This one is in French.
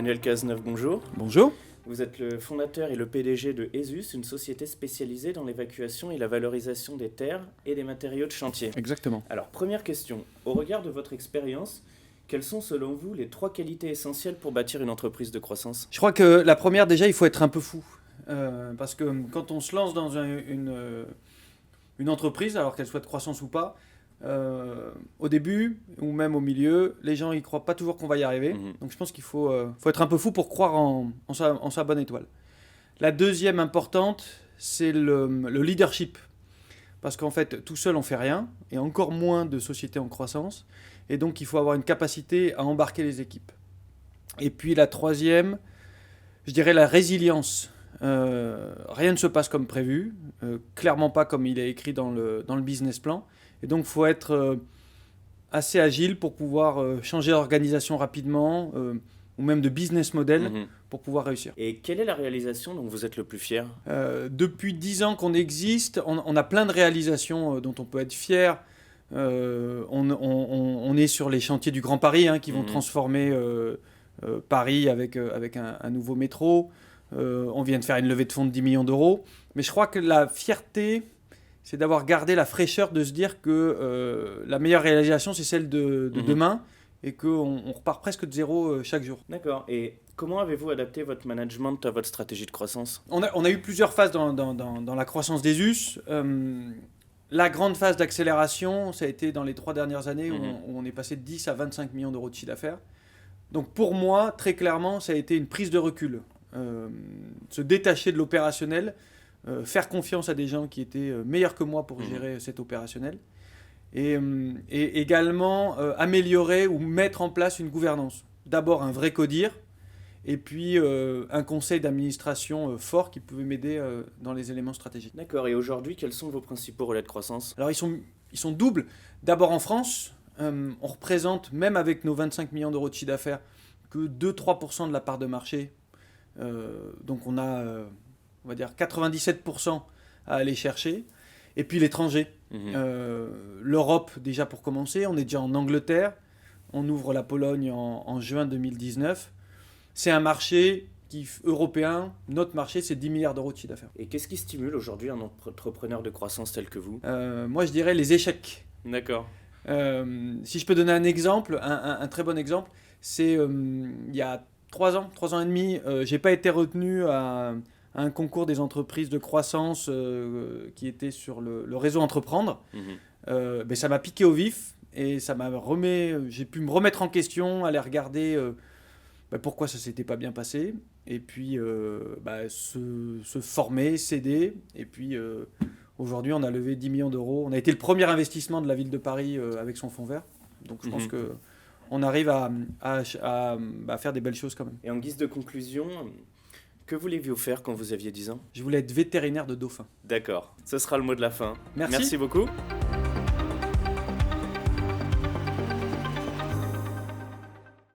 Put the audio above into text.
Emmanuel Cazeneuve, bonjour. Bonjour. Vous êtes le fondateur et le PDG de ESUS, une société spécialisée dans l'évacuation et la valorisation des terres et des matériaux de chantier. Exactement. Alors, première question. Au regard de votre expérience, quelles sont selon vous les 3 qualités essentielles pour bâtir une entreprise de croissance ? Je crois que la première, déjà, il faut être un peu fou. Parce que quand on se lance dans une entreprise, alors qu'elle soit de croissance ou pas, au début ou même au milieu, les gens ne croient pas toujours qu'on va y arriver. Donc je pense qu'il faut être un peu fou pour croire en sa bonne étoile. La deuxième importante, c'est le leadership. Parce qu'en fait, tout seul, on ne fait rien, et encore moins de sociétés en croissance. Et donc, il faut avoir une capacité à embarquer les équipes. Et puis la troisième, je dirais la résilience. Rien ne se passe comme prévu, clairement pas comme il est écrit dans le business plan. Et donc, il faut être assez agile pour pouvoir changer d'organisation rapidement, ou même de business model pour pouvoir réussir. Et quelle est la réalisation dont vous êtes le plus fier ? Depuis 10 ans qu'on existe, on a plein de réalisations dont on peut être fier. On est sur les chantiers du Grand Paris qui vont transformer Paris avec un nouveau métro. On vient de faire une levée de fonds de 10 millions d'euros. Mais je crois que la fierté, c'est d'avoir gardé la fraîcheur de se dire que la meilleure réalisation, c'est celle de demain et qu'on repart presque de zéro chaque jour. D'accord. Et comment avez-vous adapté votre management à votre stratégie de croissance ? On a eu plusieurs phases dans la croissance d'ESUS. La grande phase d'accélération, ça a été dans les 3 dernières années où on est passé de 10 à 25 millions d'euros de chiffre d'affaires. Donc pour moi, très clairement, ça a été une prise de recul. Se détacher de l'opérationnel, faire confiance à des gens qui étaient meilleurs que moi pour gérer cet opérationnel. Et également améliorer ou mettre en place une gouvernance. D'abord un vrai CODIR, et puis un conseil d'administration fort qui pouvait m'aider dans les éléments stratégiques. D'accord. Et aujourd'hui, quels sont vos principaux relais de croissance ? Alors ils sont doubles. D'abord en France, on représente, même avec nos 25 millions d'euros de chiffre d'affaires, que 2-3% de la part de marché. Donc on a, on va dire, 97% à aller chercher. Et puis l'étranger. L'Europe, déjà pour commencer, on est déjà en Angleterre. On ouvre la Pologne en juin 2019. C'est un marché européen. Notre marché, c'est 10 milliards d'euros de chiffre d'affaires. Et qu'est-ce qui stimule aujourd'hui un entrepreneur de croissance tel que vous ? Moi, je dirais les échecs. D'accord. Si je peux donner un exemple, un très bon exemple, c'est il y a 3 ans et demi, j'ai pas été retenu à un concours des entreprises de croissance qui était sur le réseau Entreprendre. Ben, ça m'a piqué au vif et j'ai pu me remettre en question, aller regarder pourquoi ça s'était pas bien passé, et puis se former, s'aider, et puis aujourd'hui on a levé 10 millions d'euros. On a été le premier investissement de la ville de Paris avec son fonds vert, donc je pense qu'on arrive à faire des belles choses quand même. Et en guise de conclusion, que voulez-vous faire quand vous aviez 10 ans ? Je voulais être vétérinaire de dauphins. D'accord, ce sera le mot de la fin. Merci. Merci beaucoup.